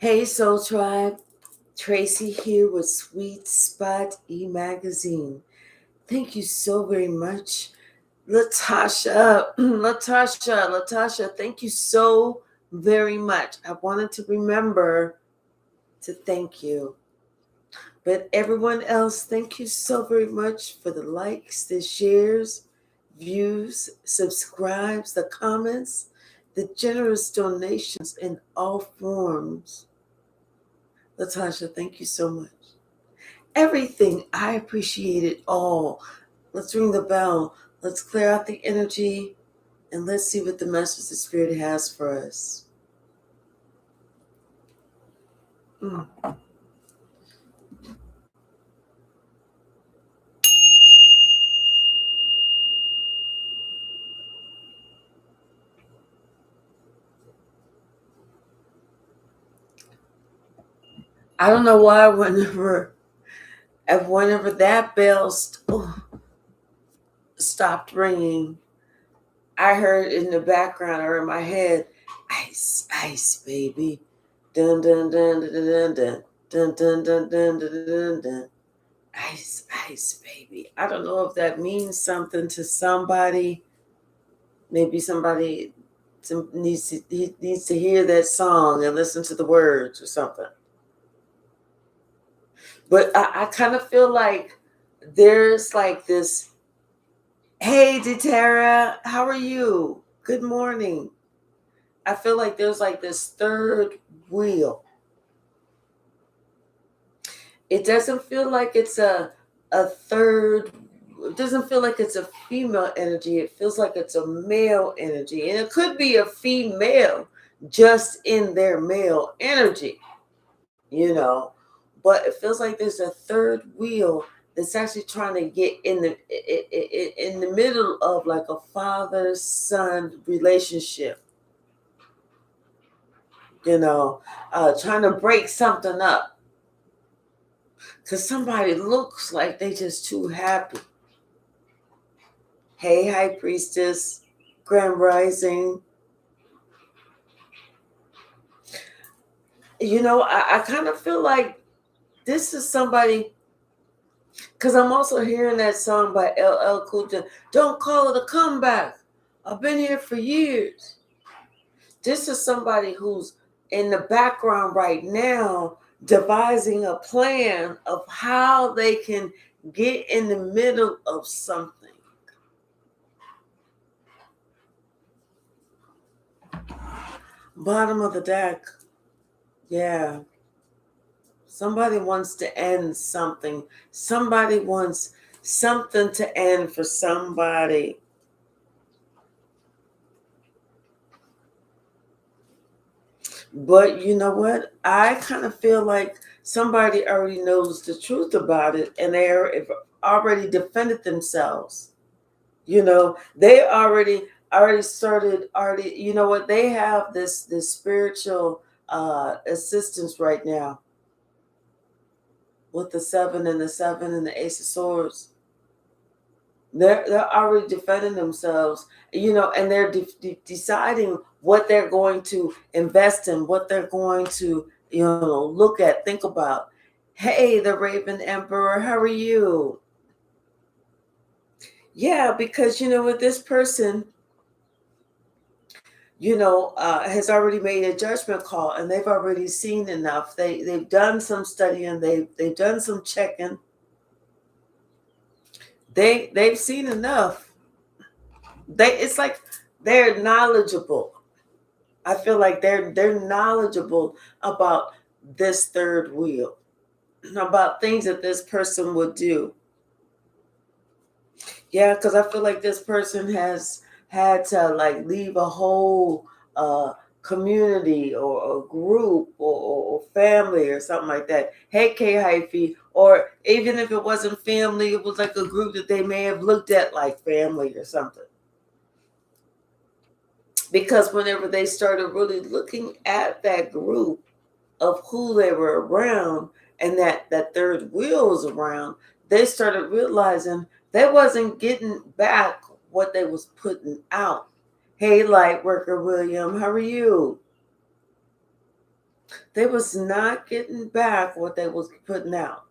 Hey Soul Tribe, Tracy here with Sweet Spot e-magazine. Thank you so very much. Latasha, thank you so very much. I wanted to remember to thank you. But everyone else, thank you so very much for the likes, the shares, views, subscribes, the comments, the generous donations in all forms. Latasha, thank you so much. Everything, I appreciate it all. Let's ring the bell. Let's clear out the energy and let's see what the message the Spirit has for us. Mm. I don't know why whenever that bell stopped ringing, I heard in the background or in my head, ice, ice, baby. Dun dun dun dun dun dun dun dun dun dun dun dun dun. Ice, ice, baby. I don't know if that means something to somebody. Maybe somebody needs to hear that song and listen to the words or something. But I kind of feel like there's like this, hey, Detera, how are you? Good morning. I feel like there's like this third wheel. It doesn't feel like it's a third. It doesn't feel like it's a female energy. It feels like it's a male energy, and it could be a female just in their male energy, you know. But it feels like there's a third wheel that's actually trying to get in the middle of like a father-son relationship, trying to break something up because somebody looks like they just too happy. Hey, High Priestess, Grand Rising. I kind of feel like this is somebody, because I'm also hearing that song by LL Cool J, Don't Call It a Comeback. I've been here for years. This is somebody who's in the background right now devising a plan of how they can get in the middle of something. Bottom of the deck. Yeah. Somebody wants to end something. Somebody wants something to end for somebody. But you know what? I kind of feel like somebody already knows the truth about it and they're already defended themselves. They already started already, you know what? They have this spiritual assistance right now with the seven and the ace of swords. They're already defending themselves, and they're deciding what they're going to invest in, what they're going to, look at, think about. Hey, the Raven Emperor, how are you? Yeah, because with this person, has already made a judgment call, and they've already seen enough. They've done some studying, they've done some checking. They've seen enough. It's like they're knowledgeable. I feel like they're knowledgeable about this third wheel, about things that this person would do. Yeah, because I feel like this person has had to like leave a whole community or a group or family or something like that. Hey, K Hyphy, or even if it wasn't family, it was like a group that they may have looked at like family or something. Because whenever they started really looking at that group of who they were around and that third wheel was around, they started realizing they wasn't getting back what they was putting out. Hey, light worker William, how are you? They was not getting back what they was putting out.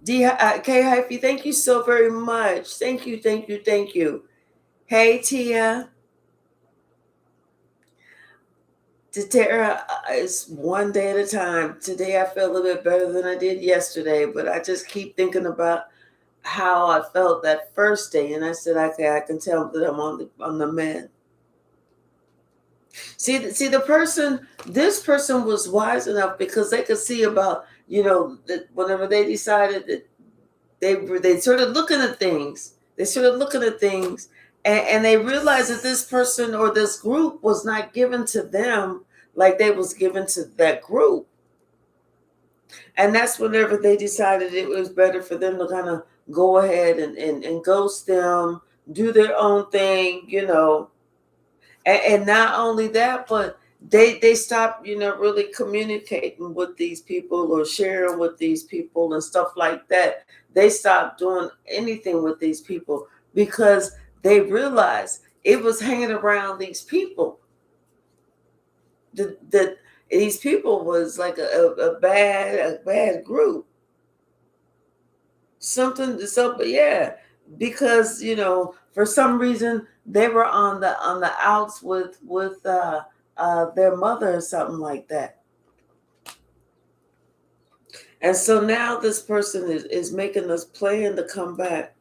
K Hyphy, thank you so very much. Thank you, thank you, thank you. Hey Tia. Tara, it's one day at a time. Today I feel a little bit better than I did yesterday, but I just keep thinking about how I felt that first day, and I said, okay, I can tell that I'm on the mend. See, this person was wise enough because they could see about, that whenever they decided that they started looking at things, and they realized that this person or this group was not given to them like they was given to that group. And that's whenever they decided it was better for them to kind of go ahead and ghost them, do their own thing, and not only that, but they stopped, really communicating with these people or sharing with these people and stuff like that. They stopped doing anything with these people because they realized it was hanging around these people. That these people was like a bad group. But yeah, because for some reason they were on the outs with their mother or something like that. And so now this person is making this plan to come back.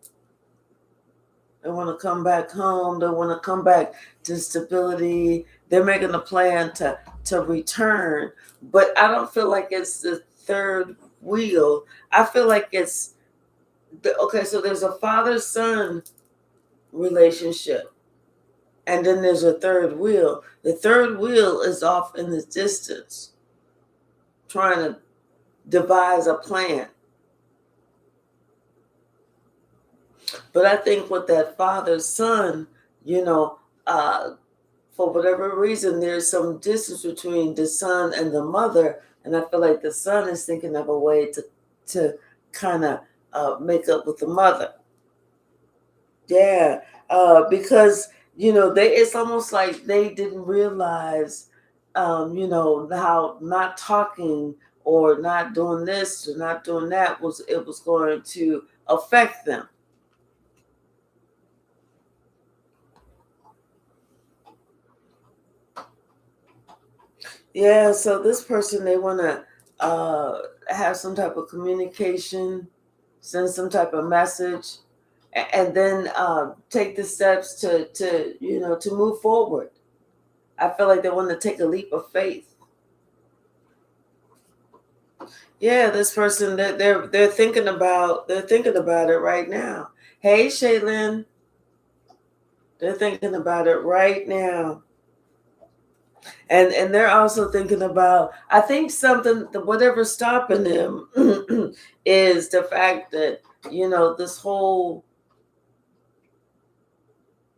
They want to come back home. They want to come back to stability. They're making a plan to return. But I don't feel like it's the third wheel. I feel like it's okay. So there's a father-son relationship, and then there's a third wheel. The third wheel is off in the distance, trying to devise a plan. But I think with that father-son, for whatever reason, there's some distance between the son and the mother, and I feel like the son is thinking of a way to kind of make up with the mother. Yeah, because it's almost like they didn't realize, how not talking or not doing this or not doing that was going to affect them. Yeah, so this person, they want to have some type of communication, send some type of message, and then take the steps to move forward. I feel like they want to take a leap of faith. Yeah, this person, they're thinking about it right now. Hey, Shaylin, they're thinking about it right now. And they're also thinking about, I think whatever's stopping them is the fact that, this whole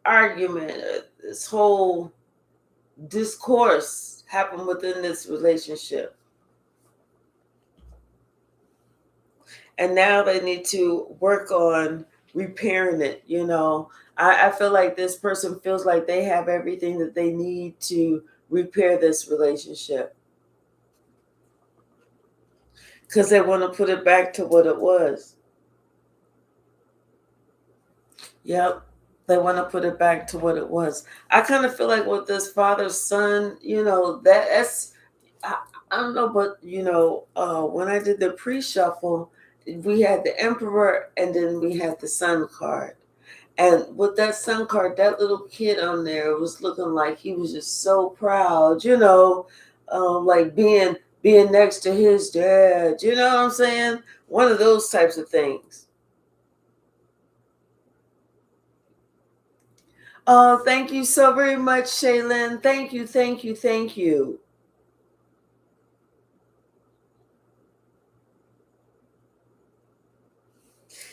argument, this whole discourse happened within this relationship. And now they need to work on repairing it. I feel like this person feels like they have everything that they need to repair this relationship because they want to put it back to what it was. Yep, they want to put it back to what it was. I kind of feel like with this father-son, that's I don't know, but when I did the pre-shuffle, we had the Emperor and then we had the Sun card. And with that Sun card, that little kid on there was looking like he was just so proud, like being next to his dad. You know what I'm saying? One of those types of things. Oh, thank you so very much, Shaylin. Thank you, thank you, thank you.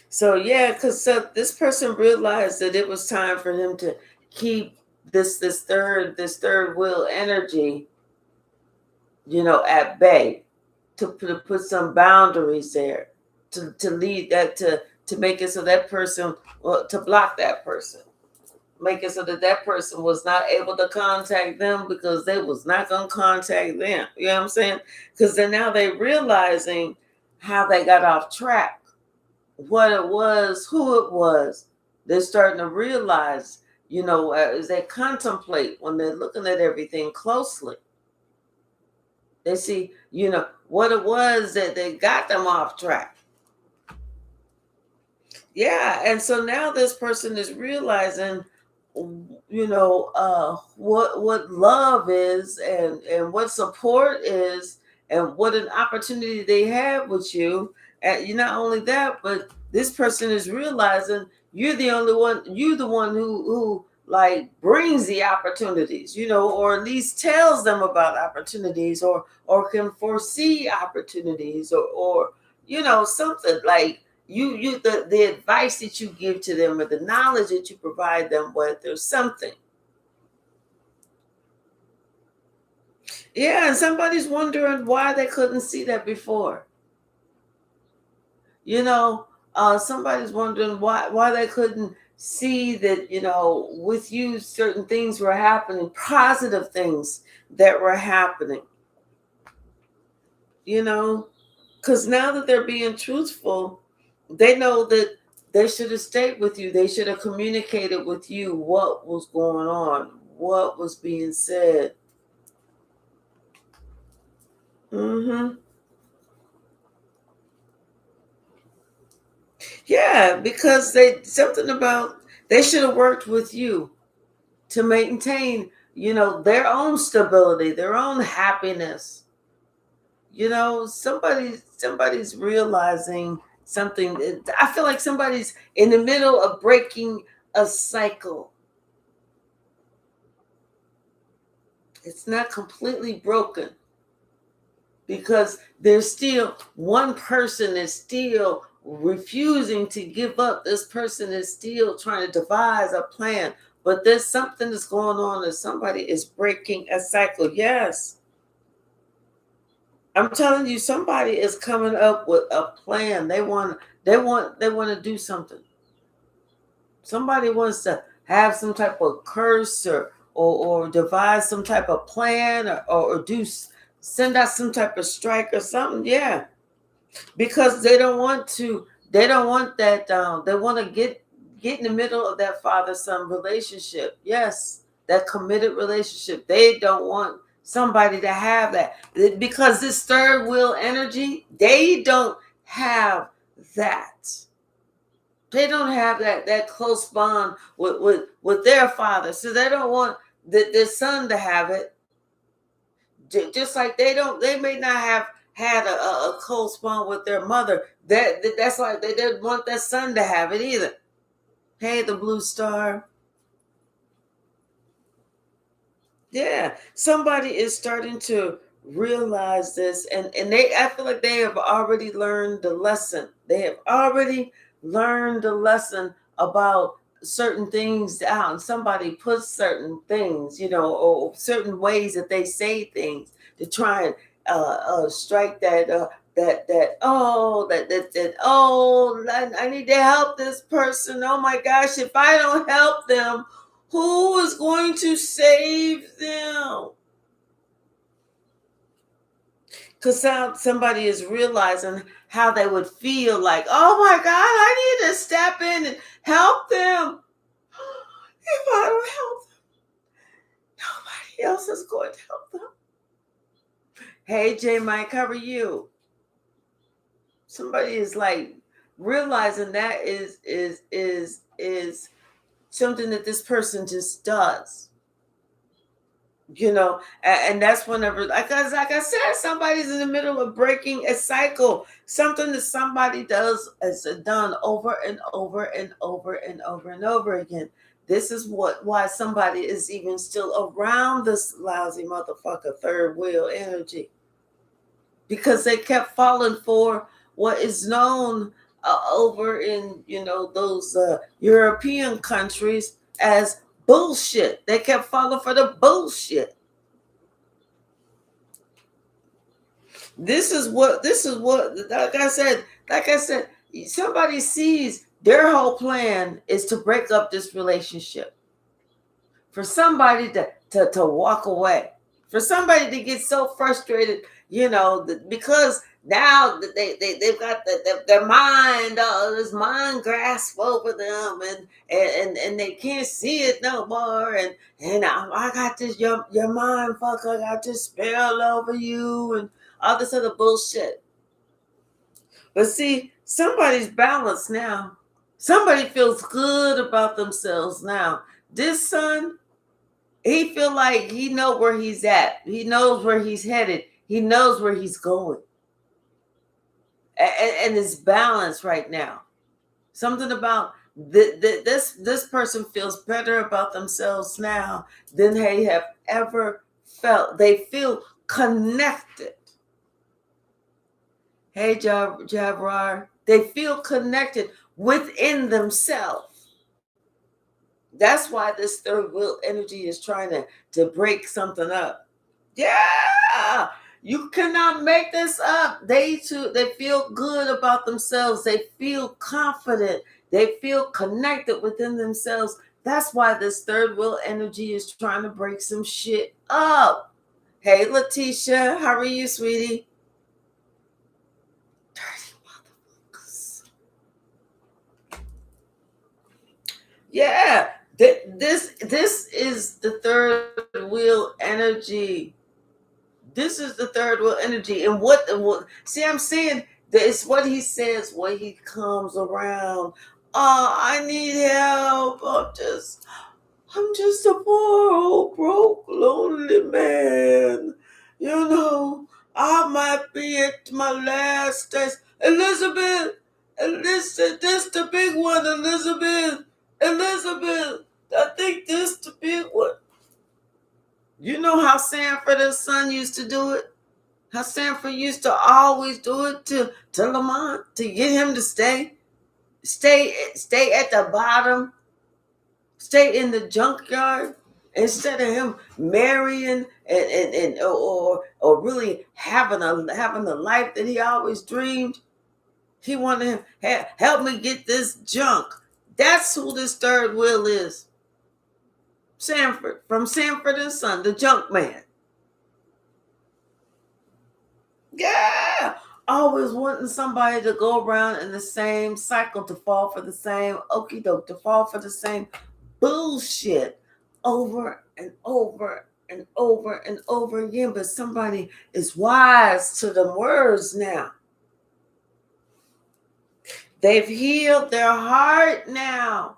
So yeah, because this person realized that it was time for him to keep this third wheel energy, at bay, to put some boundaries there, to lead that to make it so that person, well, to block that person. make it so that that person was not able to contact them because they was not going to contact them. You know what I'm saying? Because then now they realizing how they got off track, what it was, who it was. They're starting to realize, as they contemplate when they're looking at everything closely. They see, what it was that they got them off track. Yeah, and so now this person is realizing, what love is, and what support is, and what an opportunity they have with you. And you not only that, but this person is realizing you're the only one. You're the one who like brings the opportunities, or at least tells them about opportunities, or can foresee opportunities, or something like the advice that you give to them, or the knowledge that you provide them with, or something. Yeah, and somebody's wondering why they couldn't see that before. Somebody's wondering why they couldn't see that, with you certain things were happening, positive things that were happening. Because now that they're being truthful, they know that they should have stayed with you. They should have communicated with you what was going on, what was being said. Yeah, because they should have worked with you to maintain, their own stability, their own happiness. Somebody's realizing something. I feel like somebody's in the middle of breaking a cycle. It's not completely broken, because there's still one person is still refusing to give up. This person is still trying to devise a plan, but there's something that's going on, and somebody is breaking a cycle. Yes. I'm telling you, somebody is coming up with a plan. They want to do something. Somebody wants to have some type of curse, or devise some type of plan, or send out some type of strike or something. Yeah. Because they don't want that, they want to get in the middle of that father-son relationship. Yes, that committed relationship. They don't want somebody to have that, because this third wheel energy, they don't have that. They don't have that close bond with their father, so they don't want their son to have it. Just like they may not have had a close bond with their mother. That's why they didn't want their son to have it either. Hey, the blue star. Yeah, somebody is starting to realize this, and I feel like they have already learned the lesson. They have already learned the lesson about certain things out, and somebody puts certain things, or certain ways that they say things to try and strike I need to help this person. Oh my gosh, if I don't help them, who is going to save them? Because somebody is realizing how they would feel like, oh my God, I need to step in and help them. If I don't help them, nobody else is going to help them. Hey, J Mike, how are you? Somebody is like realizing that is something that this person just does. And that's whenever, like I said, somebody's in the middle of breaking a cycle, something that somebody does has done over and over and over and over and over again. This is why somebody is even still around this lousy motherfucker third wheel energy, because they kept falling for what is known over in those European countries as bullshit. They kept falling for the bullshit. This is what like I said, somebody sees their whole plan is to break up this relationship. for somebody to walk away, for somebody to get so frustrated, because now they've got their mind, this mind grasp over them, and they can't see it no more, and I got this your mind fuck, I got this spell over you, and all this other bullshit. But see, somebody's balanced now. Somebody feels good about themselves now. This son, he feel like he know where he's at. He knows where he's headed. He knows where he's going. And it's balanced right now. Something about this person feels better about themselves now than they have ever felt. They feel connected. Hey, Jabrar, they feel connected within themselves. That's why this third wheel energy is trying to break something up. Yeah, you cannot make this up. They feel good about themselves. They feel confident. They feel connected within themselves. That's why this third wheel energy is trying to break some shit up. Hey, Letitia, how are you, sweetie? Yeah, this is the third wheel energy. This is the third wheel energy. And what see, I'm saying that it's what he says when he comes around. Oh, I need help. I'm just a poor old broke lonely man. I might be at my last days. Elizabeth, this the big one, Elizabeth. I think this the big one. You know how Sanford and Son used to do it? How Sanford used to always do it to Lamont to get him to stay at the bottom, stay in the junkyard instead of him marrying or really having the life that he always dreamed. He wanted him help me get this junk. That's who this third wheel is. Sanford, from Sanford and Son, the junk man. Yeah, always wanting somebody to go around in the same cycle, to fall for the same okie doke, to fall for the same bullshit over and over and over and over again. But somebody is wise to the words now. They've healed their heart now.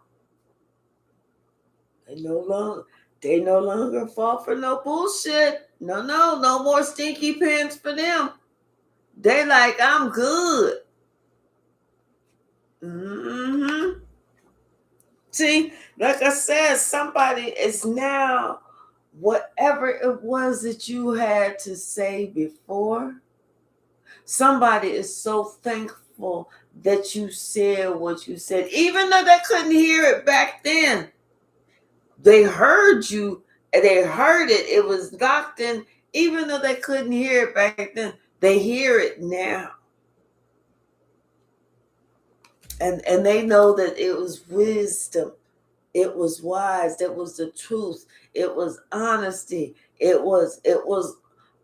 They no longer fall for no bullshit. No more stinky pants for them. They like, I'm good. Mm-hmm. See, like I said, somebody is now, whatever it was that you had to say before, somebody is so thankful that you said what you said, even though they couldn't hear it back then. They heard you, and they heard it. It was locked in, even though they couldn't hear it back then. They hear it now. And they know that it was wisdom. It was wise. That was the truth. It was honesty. It was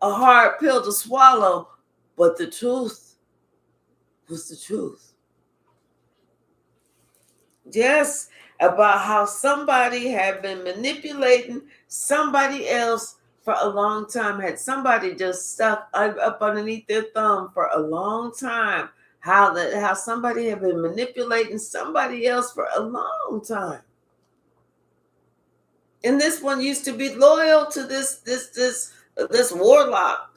a hard pill to swallow, but the truth was the truth. Yes, about how somebody had been manipulating somebody else for a long time. Had somebody just stuck up underneath their thumb for a long time. How somebody had been manipulating somebody else for a long time. And this one used to be loyal to this warlock.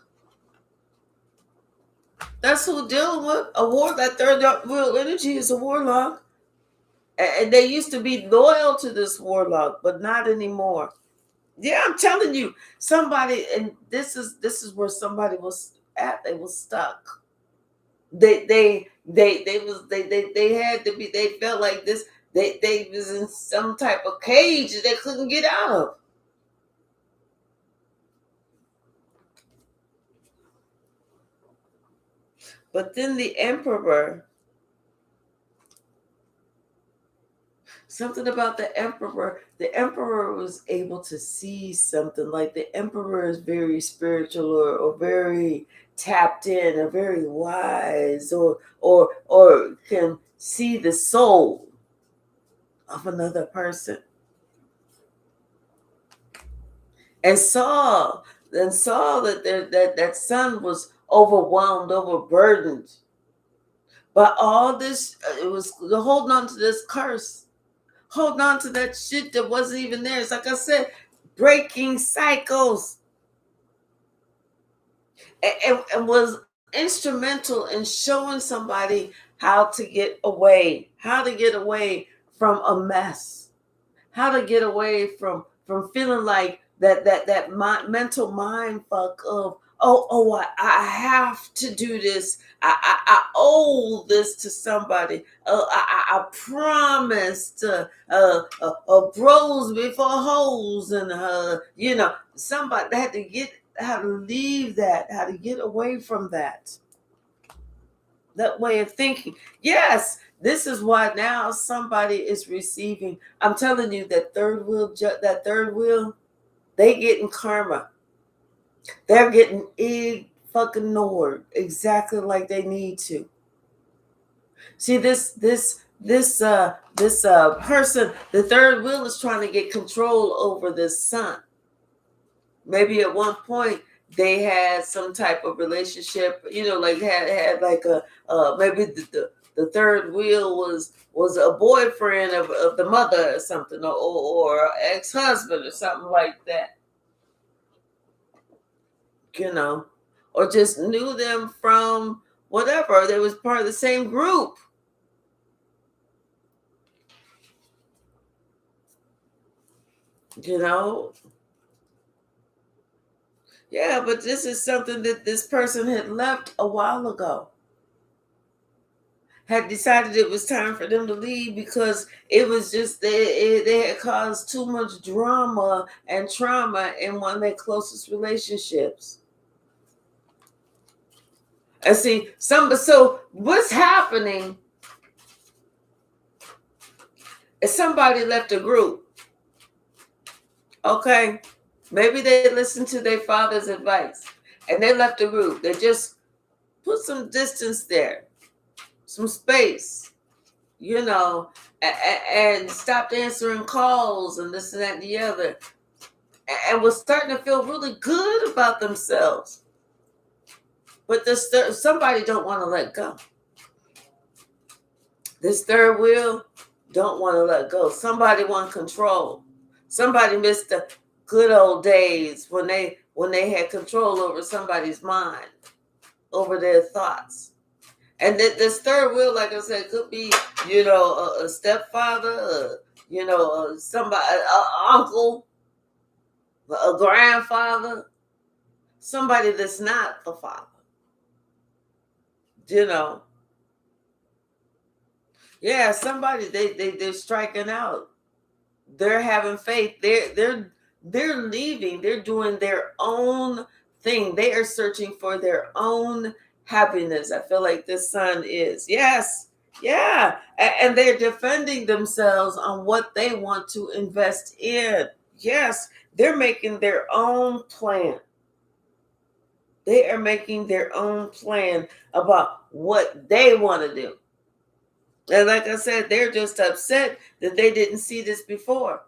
That's who dealing with a war. That third wheel energy is a warlock. And they used to be loyal to this warlock, but not anymore. Yeah, I'm telling you, somebody, and this is where somebody was at. They was stuck. They had to be. They felt like this. They was in some type of cage that they couldn't get out of. But then the emperor Something about the emperor. The emperor was able to see something. Like the emperor is very spiritual, or very tapped in, or very wise, or can see the soul of another person. And saw that son was overwhelmed, overburdened by all this. It was holding on to this curse, holding on to that shit that wasn't even there. It's like I said, breaking cycles, and was instrumental in showing somebody how to get away, from a mess, how to get away from feeling like that mental mind fuck of, I have to do this. I owe this to somebody. I promised bros before hoes, and somebody had to get how to leave that, how to get away from that way of thinking. Yes, this is why now somebody is receiving. I'm telling you, that third wheel, they getting karma. They're getting fucking exactly like they need to. See, this person, the third wheel is trying to get control over this son. Maybe at one point they had some type of relationship, like had like a maybe the third wheel was a boyfriend of the mother or something, or ex-husband or something like that, or just knew them from whatever. They was part of the same group. Yeah, but this is something that this person had left a while ago. Had decided it was time for them to leave because it was just they had caused too much drama and trauma in one of their closest relationships. And see, so what's happening is somebody left a group. Okay, maybe they listened to their father's advice and they left a group. They just put some distance there, some space, and stopped answering calls and this and that and the other, and was starting to feel really good about themselves. But somebody don't want to let go. This third wheel don't want to let go. Somebody want control. Somebody missed the good old days when they had control over somebody's mind, over their thoughts. And this third wheel, like I said, could be, a stepfather, somebody, an uncle, a grandfather, somebody that's not the father. Yeah, somebody they're striking out. They're having faith. They're leaving. They're doing their own thing. They are searching for their own happiness. I feel like this son is. Yes. Yeah. And they're defending themselves on what they want to invest in. Yes. They're making their own plan. They are making their own plan about what they want to do. And like I said, they're just upset that they didn't see this before.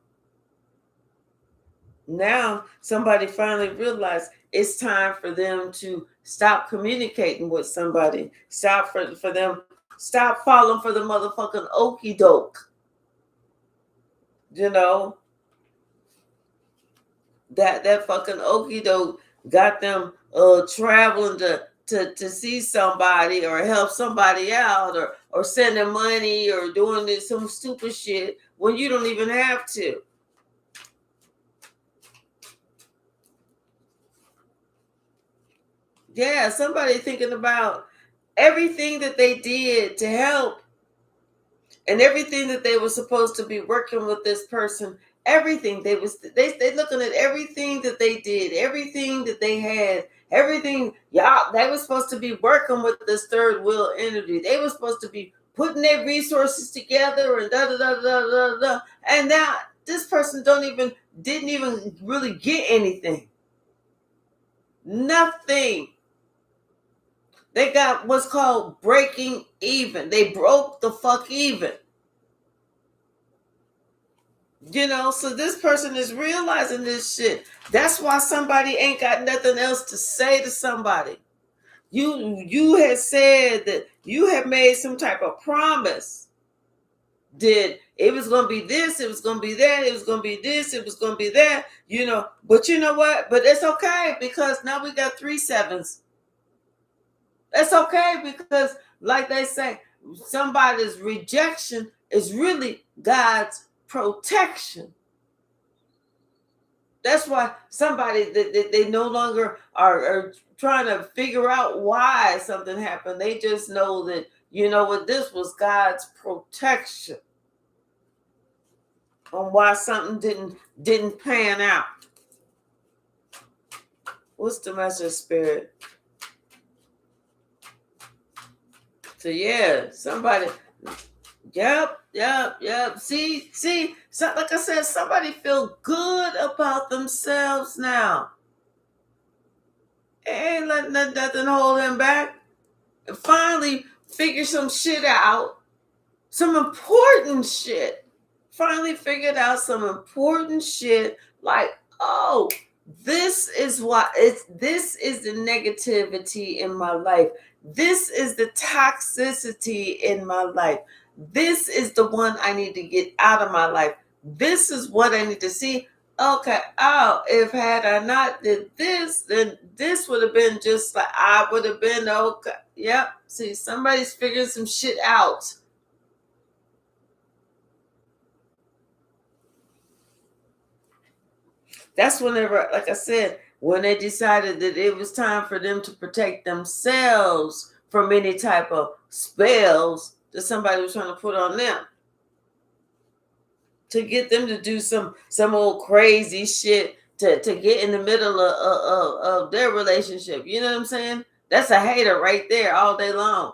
Now, somebody finally realized it's time for them to stop communicating with somebody. Stop falling for the motherfucking okie doke. That fucking okie doke got them traveling to see somebody or help somebody out, or send them money, or doing some stupid shit when you don't even have to. Yeah, somebody thinking about everything that they did to help, and everything that they were supposed to be working with this person. Everything they looking at everything that they did, everything that they had, everything. Y'all, they were supposed to be working with this third wheel energy. They were supposed to be putting their resources together and da da da da da da. And now this person didn't even really get anything. Nothing. They got what's called breaking even. They broke the fuck even. So this person is realizing this shit. That's why somebody ain't got nothing else to say to somebody. You had said that you had made some type of promise. Did it was gonna be this, it was gonna be that, it was gonna be this, it was gonna be that, but you know what? But it's okay because now we got 3 sevens. That's okay because, like they say, somebody's rejection is really God's protection. That's why somebody that they no longer are trying to figure out why something happened. They just know that, this was God's protection on why something didn't pan out. What's the message, Spirit? So yeah, somebody. Yep. See, so like I said, somebody feel good about themselves now. Ain't letting nothing hold them back. And finally figure some shit out. Some important shit. Finally figured out some important shit like, oh, this is this is the negativity in my life. This is the toxicity in my life. This is the one I need to get out of my life. This is what I need to see. Okay, if had I not did this, then this would have been just like I would have been okay. Yep. See, somebody's figuring some shit out. That's whenever, like I said, when they decided that it was time for them to protect themselves from any type of spells that somebody was trying to put on them. To get them to do some old crazy shit to get in the middle of their relationship. You know what I'm saying? That's a hater right there all day long.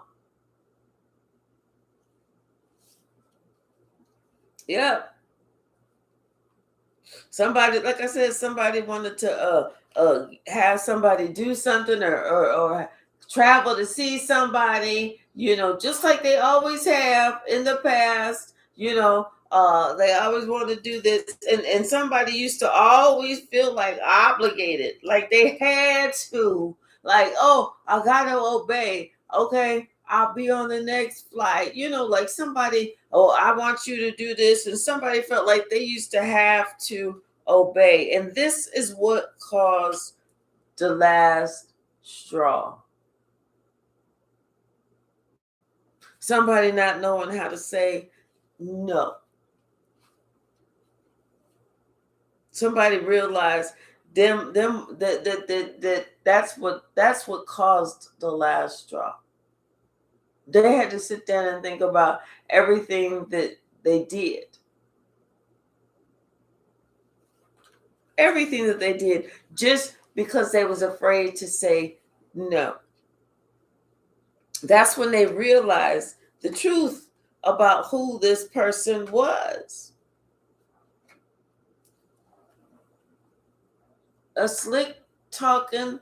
Yeah. Somebody, like I said, somebody wanted to have somebody do something or travel to see somebody, just like they always have in the past, they always want to do this. And somebody used to always feel like obligated, like they had to, like, oh, I gotta obey. Okay, I'll be on the next flight. Like somebody, oh, I want you to do this. And somebody felt like they used to have to obey. And this is what caused the last straw. Somebody not knowing how to say no. Somebody realized that's what caused the last straw. They had to sit down and think about everything that they did. Everything that they did just because they was afraid to say no. That's when they realized the truth about who this person was. A slick talking,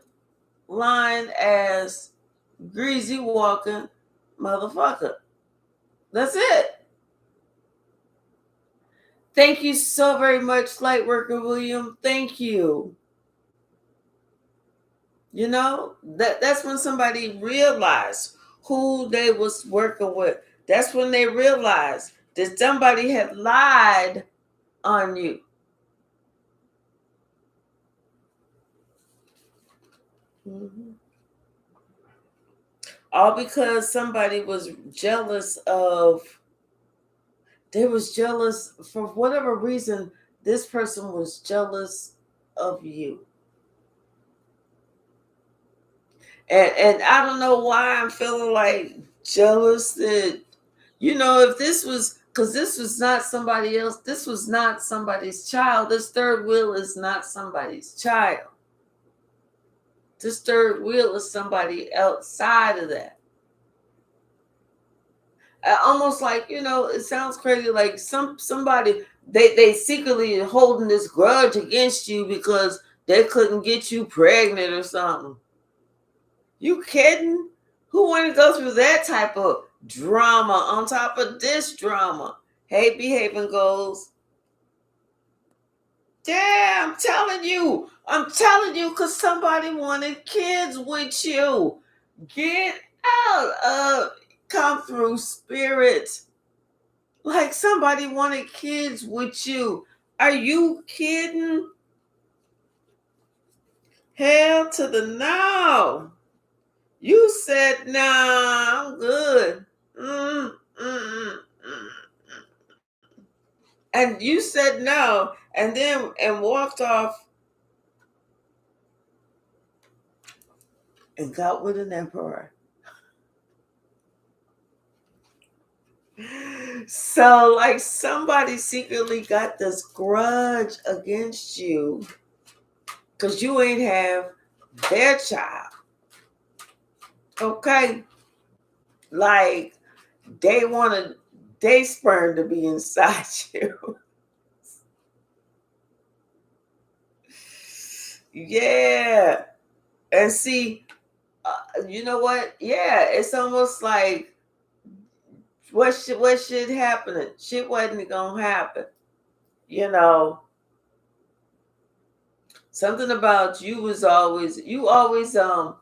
lying ass, greasy walking motherfucker. That's it. Thank you so very much, Lightworker William. Thank you. That's when somebody realized who they was working with. That's when they realized that somebody had lied on you. Mm-hmm. All because somebody was jealous of, they was jealous for whatever reason. This person was jealous of you. And I don't know why I'm feeling like jealous that, if this was, because this was not somebody else, this was not somebody's child. This third wheel is not somebody's child. This third wheel is somebody outside of that. almost like, it sounds crazy, like somebody, they secretly holding this grudge against you because they couldn't get you pregnant or something. You kidding? Who want to go through that type of drama on top of this drama? Hey, behaving goals. Yeah, I'm telling you, because somebody wanted kids with you. Get out of come through spirit. Like somebody wanted kids with you. Are you kidding? Hell to the no. You said, nah, I'm good. Mm, mm, mm, mm. And you said no, and walked off and got with an emperor. So, like, somebody secretly got this grudge against you because you ain't have their child. Okay? Like, they wanted their sperm to be inside you. Yeah. And see, you know what? Yeah, it's almost like what should happen? Shit wasn't gonna happen. You know, something about you always either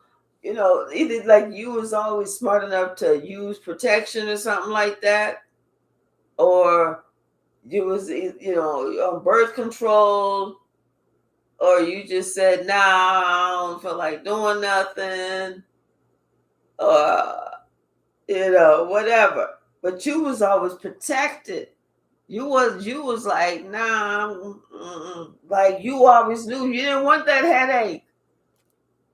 like you was always smart enough to use protection or something like that, or you was on birth control, or you just said, nah, I don't feel like doing nothing, or whatever. But you was always protected. You was like, nah, like you always knew you didn't want that headache.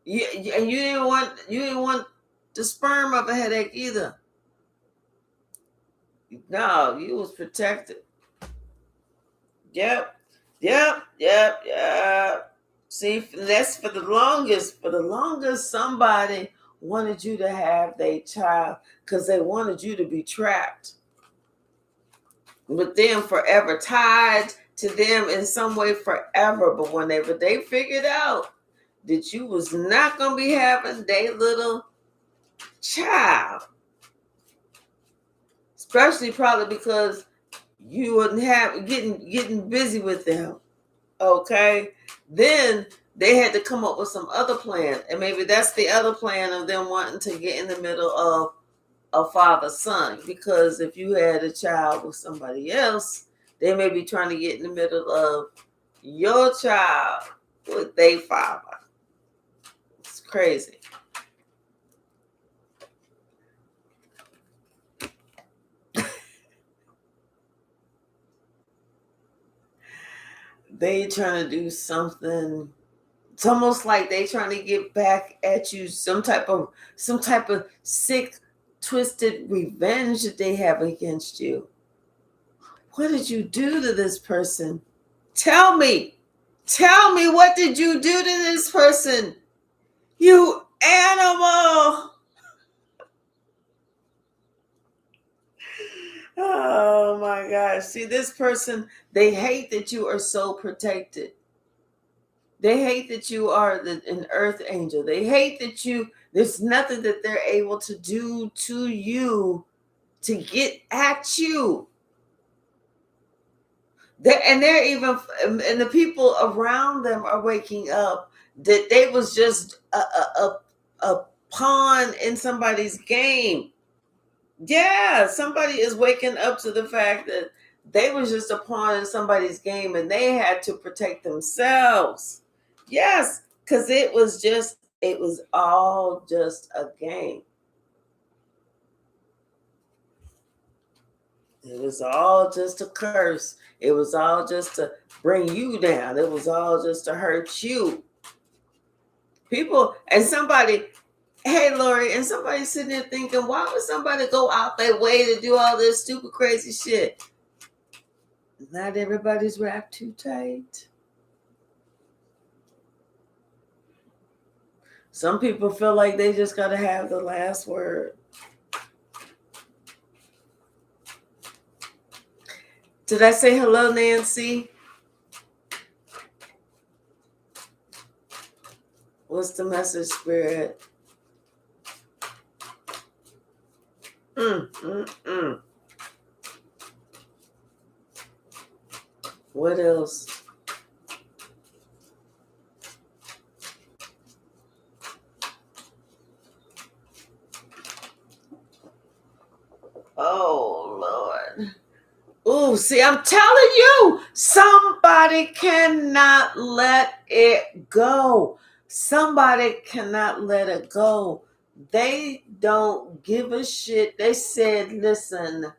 And you didn't want the sperm of a headache either. No, you was protected. Yep, yep, yep, yep. See, that's for the longest. For the longest, somebody wanted you to have their child because they wanted you to be trapped with them forever, tied to them in some way forever. But whenever they figured out that you was not gonna be having their little child, especially probably because you wouldn't have getting busy with them, okay, then they had to come up with some other plan, and maybe that's the other plan of them wanting to get in the middle of a father son, because if you had a child with somebody else, they may be trying to get in the middle of your child with their father. It's crazy. They trying to do something. It's almost like they trying to get back at you, some type of sick, twisted revenge that they have against you. What did you do to this person? Tell me. Tell me, what did you do to this person? You animal. Oh my gosh. See, this person, they hate that you are so protected. They hate that you are an earth angel. They hate that there's nothing that they're able to do to you to get at you. They're even, and the people around them are waking up that they was just a pawn in somebody's game. Yeah, somebody is waking up to the fact that they was just a pawn in somebody's game and they had to protect themselves. Yes, because it was all just a game. It was all just a curse. It was all just to bring you down. It was all just to hurt you. People and somebody, hey Lori, and somebody sitting there thinking, why would somebody go out their way to do all this stupid, crazy shit? Not everybody's wrapped too tight. Some people feel like they just got to have the last word. Did I say hello, Nancy? What's the message, Spirit? What else? Oh, Lord. Oh, see, I'm telling you, somebody cannot let it go. Somebody cannot let it go. They don't give a shit. They said, listen,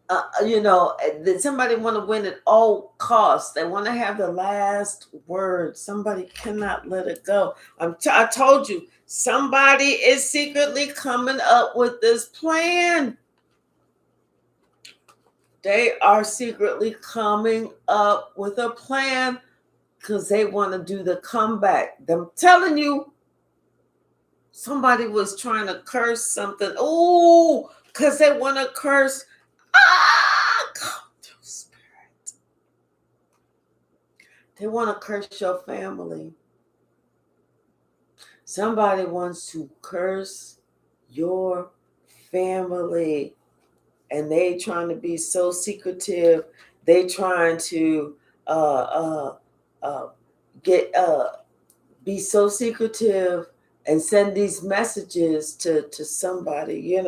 that somebody want to win at all costs. They want to have the last word. Somebody cannot let it go. I told you, somebody is secretly coming up with this plan. They are secretly coming up with a plan because they want to do the comeback. I'm telling you, somebody was trying to curse something. Oh, because they want to curse. Come through, Spirit. They want to curse your family. Somebody wants to curse your family. And they trying to be so secretive. They trying to be so secretive and send these messages to somebody,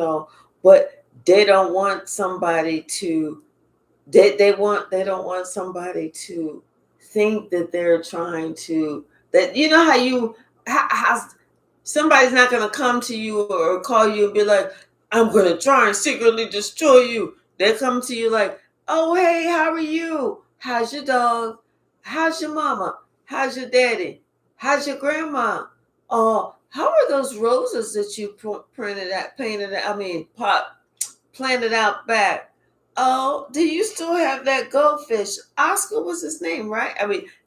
but they don't want somebody to they don't want somebody to think that they're trying to, that how somebody's not going to come to you or call you and be like, I'm going to try and secretly destroy you. They come to you like, oh, hey, how are you? How's your dog? How's your mama? How's your daddy? How's your grandma? How are those roses that you planted out back? Oh, do you still have that goldfish? Oscar was his name, right?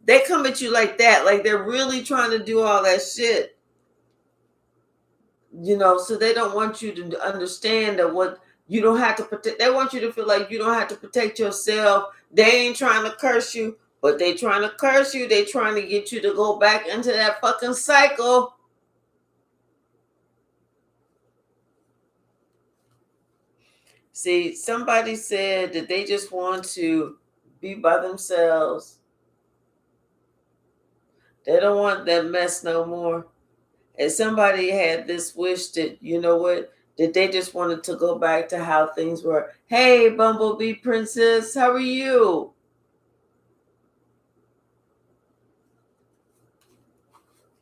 They come at you like that, like they're really trying to do all that shit. So they don't want you to understand that what you don't have to protect. They want you to feel like you don't have to protect yourself. They ain't trying to curse you, but they trying to curse you. They trying to get you to go back into that fucking cycle. See, somebody said that they just want to be by themselves. They don't want that mess no more. And somebody had this wish that, that they just wanted to go back to how things were. Hey, Bumblebee Princess, how are you?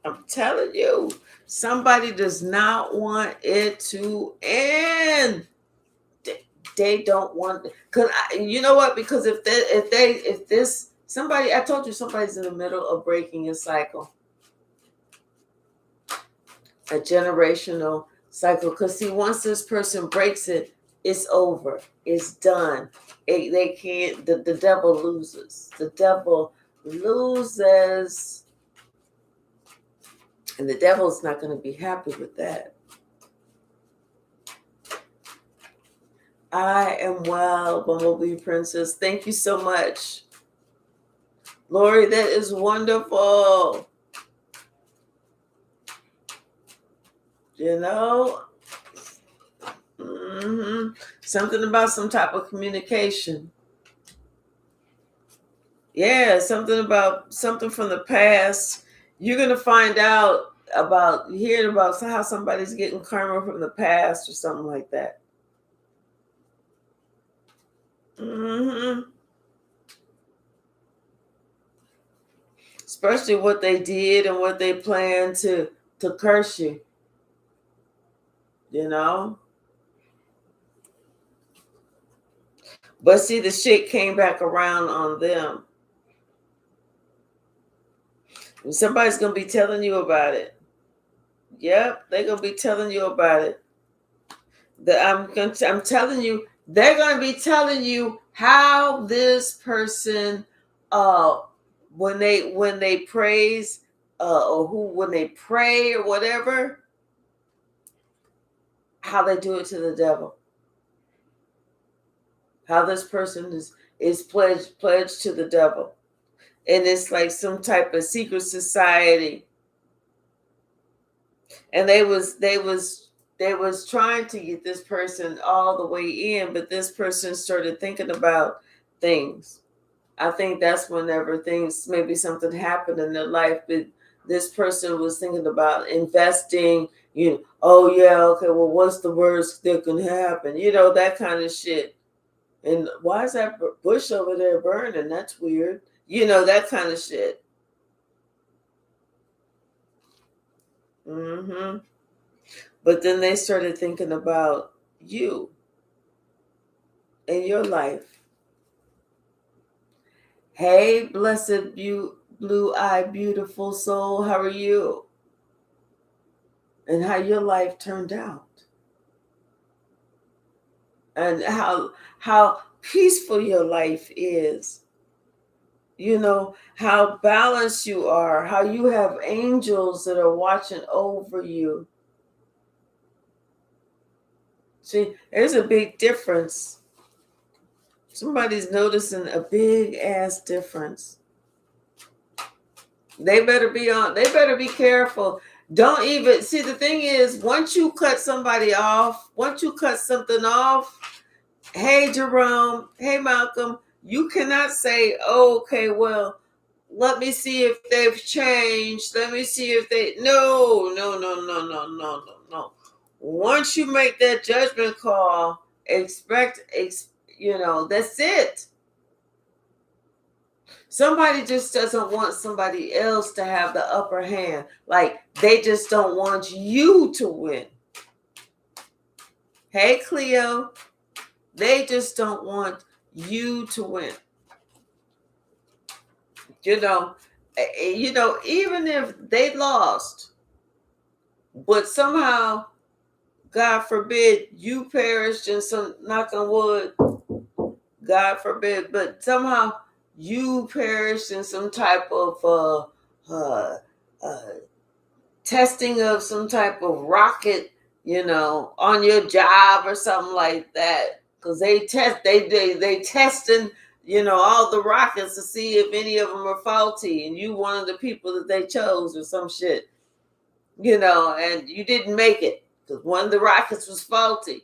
I'm telling you, somebody does not want it to end. They don't want it. Because you know what? Because I told you somebody's in the middle of breaking a cycle. A generational cycle. Because see, once this person breaks it, it's over. It's done. They can't. The devil loses. The devil loses, and the devil's not going to be happy with that. I am well, Bumblebee Princess. Thank you so much, Lori. That is wonderful. Something about some type of communication. Yeah, something from the past. You're gonna find out hearing about how somebody's getting karma from the past or something like that. Especially what they did and what they plan to curse you. But see, the shit came back around on them. And somebody's going to be telling you about it. Yep, they're going to be telling you about it. I'm telling you, they're going to be telling you how this person, when they praise, when they pray or whatever, how they do it to the devil. how this person is pledged to the devil, and it's like some type of secret society, and they was trying to get this person all the way in, but this person started thinking about things. I think that's whenever things, maybe something happened in their life, but this person was thinking about investing, oh yeah, okay, well, what's the worst that can happen? That kind of shit. And why is that bush over there burning? That's weird. That kind of shit. But then they started thinking about you and your life. Hey, blessed blue-eyed beautiful soul, how are you? And how your life turned out. And how peaceful your life is. How balanced you are, how you have angels that are watching over you. See, there's a big difference. Somebody's noticing a big ass difference. They better be careful. Don't even see, the thing is, once you cut something off, hey Jerome, hey Malcolm, you cannot say, oh, okay, well, let me see if they've changed. Let me see if they no. Once you make that judgment call, that's it. Somebody just doesn't want somebody else to have the upper hand. Like, they just don't want you to win. Hey, Cleo. They just don't want you to win. Even if they lost, but somehow, God forbid, you perished in some, knock on wood, God forbid, but somehow you perished in some type of testing of some type of rocket, on your job or something like that, because they testing, all the rockets to see if any of them are faulty, and you one of the people that they chose or some shit, and you didn't make it because one of the rockets was faulty.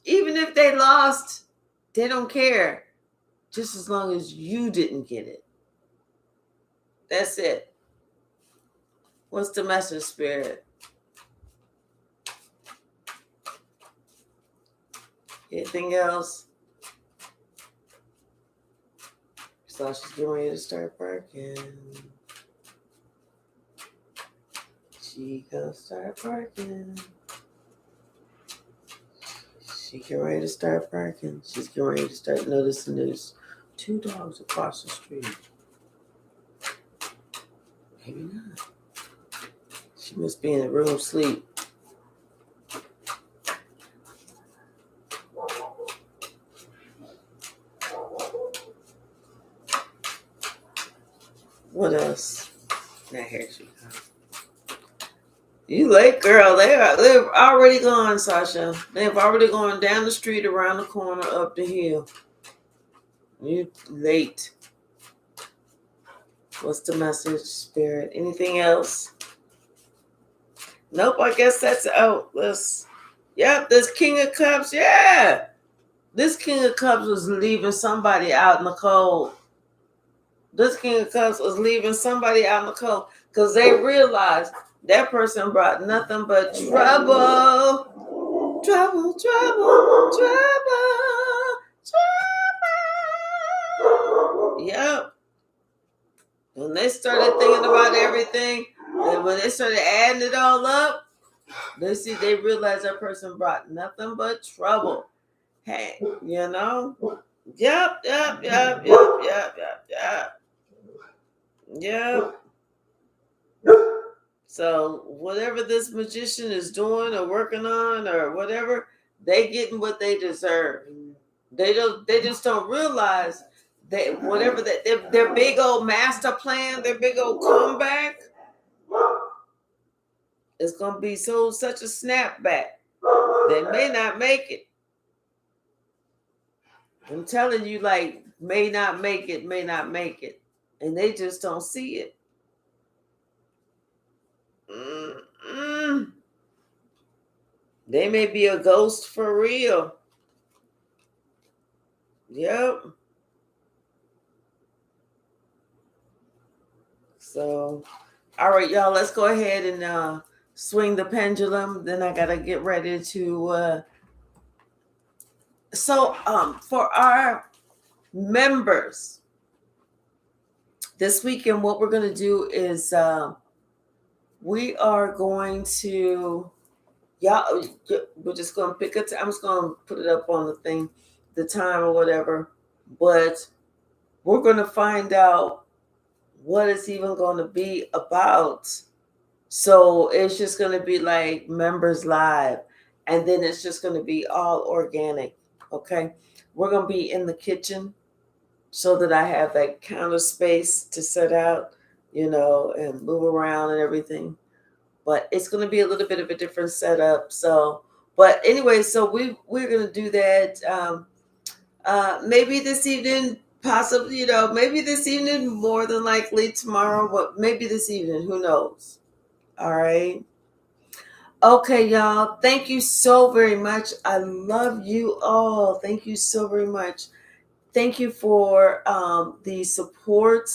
Even if they lost, they don't care, just as long as you didn't get it. That's it. What's the message, Spirit? Anything else? Sasha's getting ready to start barking. She gonna start barking. She getting ready to start barking. She's getting ready to start noticing there's 2 dogs across the street. Maybe not. She must be in the room asleep. What else? Now here she comes. You late, girl. They've already gone, Sasha. They've already gone down the street, around the corner, up the hill. You late. What's the message, Spirit? Anything else? Nope, I guess that's out. Yep, this King of Cups. Yeah. This King of Cups was leaving somebody out in the cold. This King of Cups was leaving somebody out in the cold because they realized that person brought nothing but trouble. Trouble. Yep. When they started thinking about everything, and when they started adding it all up, they realized that person brought nothing but trouble. Hey, Yep. So whatever this magician is doing or working on or whatever, they getting what they deserve. They just don't realize that whatever that their big old master plan, their big old comeback is gonna be such a snapback. They may not make it. I'm telling you, like, may not make it, may not make it. And they just don't see it. Mm-mm. They may be a ghost for real. Yep. So, all right, y'all, let's go ahead and swing the pendulum. Then I gotta get ready to. For our members this weekend, what we're gonna do is we are going to y'all. We're just gonna pick a time. I'm just gonna put it up on the thing, the time or whatever. But we're gonna find out what it's even going to be about. So it's just going to be like members live, and then it's just going to be all organic. Okay, we're going to be in the kitchen so that I have that counter space to set out, and move around and everything. But it's going to be a little bit of a different setup. So, but anyway, so we're going to do that. Maybe this evening, possibly, maybe this evening, more than likely tomorrow, but maybe this evening, who knows? All right. Okay, y'all. Thank you so very much. I love you all. Thank you so very much. Thank you for the support.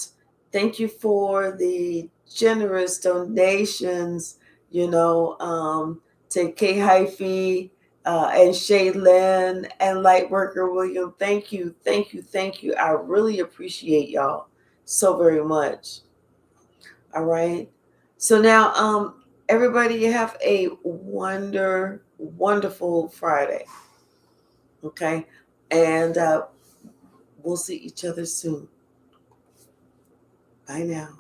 Thank you for the generous donations, to K Hyphy and Shaylin and Lightworker William. Thank you, thank you, thank you. I really appreciate y'all so very much. All right. So now, everybody have a wonderful Friday. Okay. And we'll see each other soon. Bye now.